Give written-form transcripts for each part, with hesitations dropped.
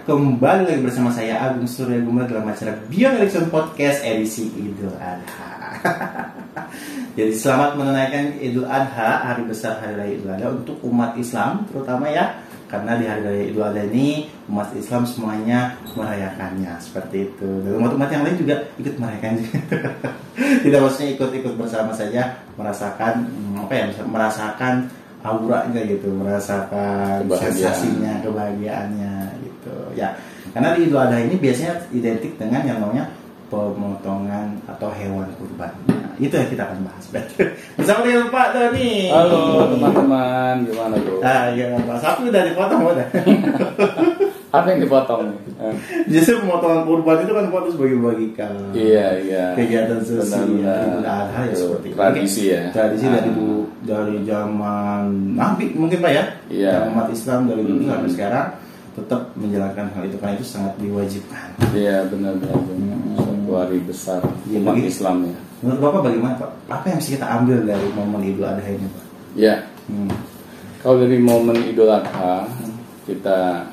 kembali lagi bersama saya Agung Surya Gumelar dalam acara Beyond Election Podcast edisi Idul Adha. Jadi selamat menunaikan Idul Adha, hari besar hari raya Idul Adha untuk umat Islam terutama ya. Karena di hari raya Idul Adha ini umat Islam semuanya merayakannya seperti itu. Dan umat-umat yang lain juga ikut merayakan juga. Tidak maksudnya ikut-ikut bersama saja merasakan merasakan auranya gitu, merasakan sensasinya, kebahagiaannya gitu. Ya, karena di Idul Adha ini biasanya identik dengan yang namanya pemotongan atau hewan kurban. Nah, itu yang kita akan bahas. Bersama dengan Pak Doni. Halo teman-teman, gimana bro? Ya Pak, sapi udah dipotong udah. Apa yang dipotong? Justru pemotongan kurban itu kan fokus bagi-bagikan. Iya. Kegiatan sosial Idul Adha ya seperti tradisi ya. Tradisi dari zaman Nabi mungkin Pak ya. Iya. Umat Islam dari dulu sampai sekarang tetap menjalankan hal itu karena itu sangat diwajibkan. Iya benar. Suatu hari besar umat Islam ya. Menurut Bapak bagaimana Pak? Apa yang bisa kita ambil dari momen Idul Adha ini Pak? Ya. Kalau dari momen Idul Adha kita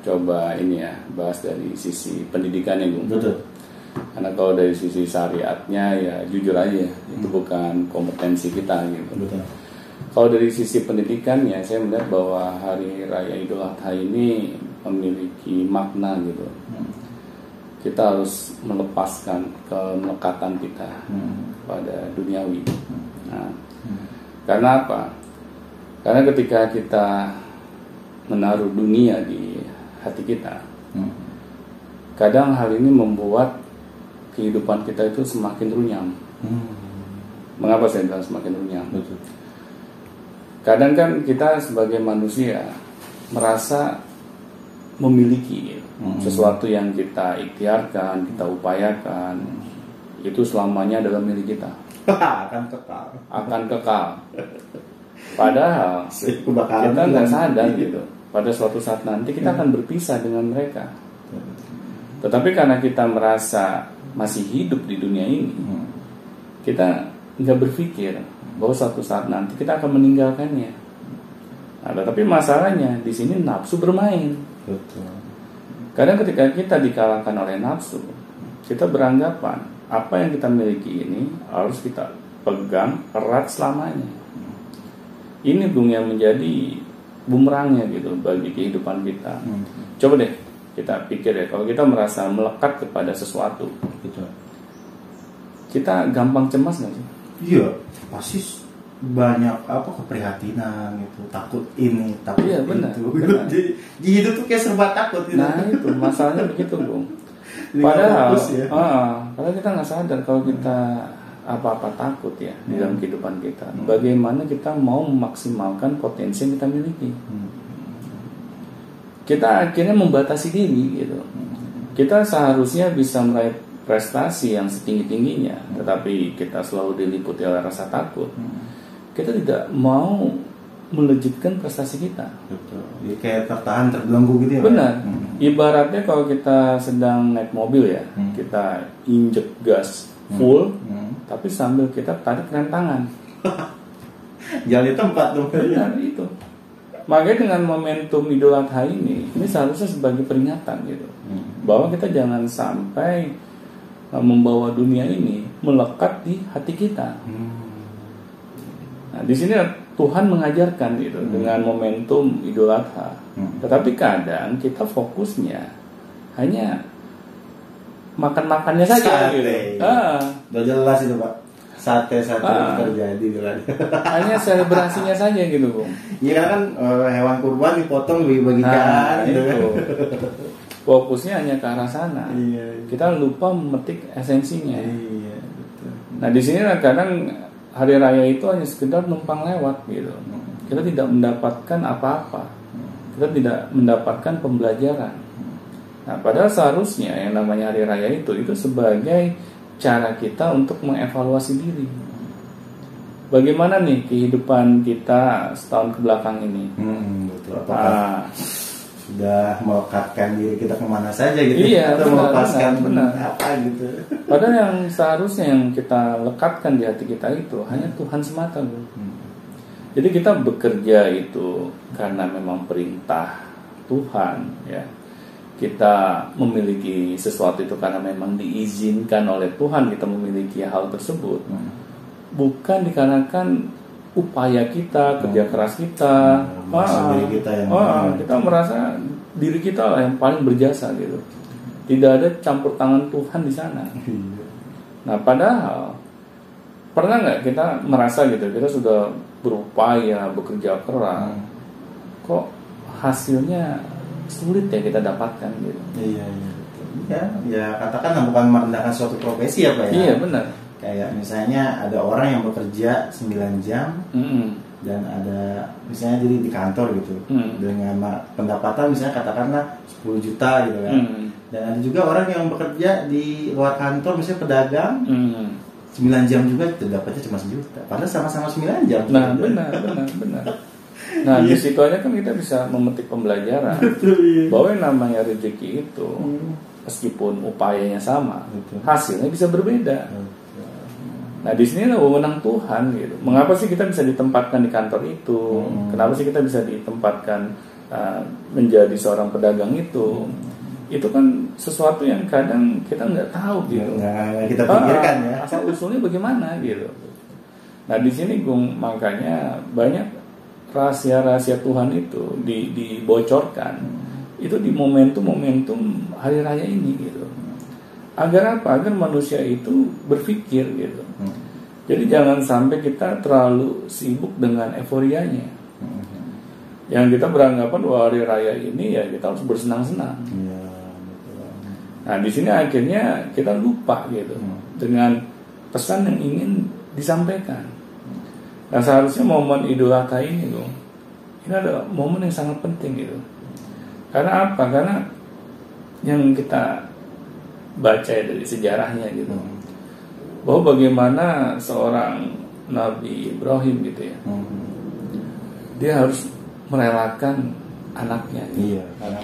coba ini ya bahas dari sisi pendidikannya Bung. Betul. Karena kalau dari sisi syariatnya ya jujur aja itu bukan kompetensi kita gitu. Betul. Kalau dari sisi pendidikannya saya melihat bahwa hari raya Idul Adha ini memiliki makna gitu. Kita harus melepaskan kemelekatan kita pada duniawi. Nah, karena apa? Karena ketika kita menaruh dunia di hati kita, kadang hal ini membuat kehidupan kita itu semakin runyam. Mengapa saya bilang semakin runyam? Betul. Kadang kan kita sebagai manusia merasa memiliki sesuatu yang kita ikhtiarkan, kita upayakan, itu selamanya adalah milik kita. Akan kekal. Padahal kita nggak sadar gitu. Pada suatu saat nanti kita akan berpisah dengan mereka. Tetapi karena kita merasa masih hidup di dunia ini, kita nggak berpikir bahwa suatu saat nanti kita akan meninggalkannya. Nah, tetapi masalahnya di sini nafsu bermain. Betul. Kadang ketika kita dikalahkan oleh nafsu, kita beranggapan apa yang kita miliki ini harus kita pegang erat selamanya. Ini Bung yang menjadi bumerangnya gitu bagi kehidupan kita. Coba deh kita pikir ya, kalau kita merasa melekat kepada sesuatu, Betul. kita gampang cemas nggak sih? Iya, pasti banyak keprihatinan gitu, takut ini, takut Iya, itu. benar. Di hidup tuh kayak serba takut gitu. Nah itu masalahnya begitu Bung. Jadi Padahal, fokus, ya. padahal kita nggak sadar kalau kita apa-apa takut ya di dalam kehidupan kita. Bagaimana kita mau memaksimalkan potensi yang kita miliki? Kita akhirnya membatasi diri gitu. Kita seharusnya bisa meraih prestasi yang setinggi-tingginya, tetapi kita selalu diliputi oleh rasa takut. Kita tidak mau melejitkan prestasi kita. Betul. Jadi kayak tertahan, terbelenggu gitu ya. Benar. Ibaratnya kalau kita sedang naik mobil ya, kita injek gas full, tapi sambil kita tarik rem tangan. Jalan di tempat tuh. Benar itu. Makanya dengan momentum Idul Adha ini seharusnya sebagai peringatan gitu, bahwa kita jangan sampai membawa dunia ini melekat di hati kita. Nah, di sini Tuhan mengajarkan gitu dengan momentum Idul Adha. Tetapi kadang kita fokusnya hanya makan-makannya saja gitu. Udah jelas itu Pak. Sate terjadi gitu kan. Hanya selebrasinya saja gitu Bung. Iya kan hewan kurban dipotong dibagi-bagikan gitu kan. Fokusnya hanya ke arah sana. Iya. Kita lupa memetik esensinya. Iya, betul. Nah di sini kadang hari raya itu hanya sekedar numpang lewat gitu. Kita tidak mendapatkan apa-apa. Kita tidak mendapatkan pembelajaran. Nah padahal seharusnya yang namanya hari raya itu sebagai cara kita untuk mengevaluasi diri. Bagaimana nih kehidupan kita setahun kebelakang ini? Betul. Apakah sudah melekatkan diri kita kemana saja gitu? Iya, atau melepaskan benar. apa gitu? Padahal yang seharusnya yang kita lekatkan di hati kita itu hanya Tuhan semata, Bro. Jadi kita bekerja itu karena memang perintah Tuhan, ya. kita memiliki sesuatu itu karena memang diizinkan oleh Tuhan kita memiliki hal tersebut, bukan dikarenakan upaya kita, kerja keras kita, kita merasa diri kita lah yang paling berjasa gitu. Tidak ada campur tangan Tuhan di sana. Nah, padahal pernah nggak kita merasa gitu, kita sudah berupaya, bekerja keras, kok hasilnya sulit ya kita dapatkan gitu. Ya katakan bukan merendahkan suatu profesi ya Pak ya. Iya benar. Kayak misalnya ada orang yang bekerja 9 jam dan ada misalnya di kantor gitu dengan pendapatan misalnya katakanlah 10 juta gitu kan. Dan ada juga orang yang bekerja di luar kantor misalnya pedagang 9 jam juga dapatnya cuma 1 juta. Padahal sama-sama 9 jam. Nah, benar. Nah, di situ aja kan kita bisa memetik pembelajaran bahwa yang namanya rezeki itu meskipun upayanya sama, hasilnya bisa berbeda. Nah, di sini lah wewenang Tuhan gitu. Mengapa sih kita bisa ditempatkan di kantor itu? Kenapa sih kita bisa ditempatkan menjadi seorang pedagang itu? Itu kan sesuatu yang kadang kita nggak tahu gitu. Nggak kita pikirkan ya. Asal usulnya bagaimana gitu. Nah, di sini Gung, makanya banyak rahasia-rahasia Tuhan itu dibocorkan itu di momentum hari raya ini gitu. Agar apa? Agar manusia itu berpikir gitu. Jadi jangan sampai kita terlalu sibuk dengan euforianya. Yang kita beranggapan bahwa hari raya ini ya kita harus bersenang-senang. Nah, di sini akhirnya kita lupa gitu dengan pesan yang ingin disampaikan. Nah, seharusnya momen Idul Adha ini loh, ini adalah momen yang sangat penting gitu. Karena apa? Karena yang kita baca dari sejarahnya gitu, bahwa bagaimana seorang Nabi Ibrahim gitu ya, dia harus merelakan anaknya. Iya, karena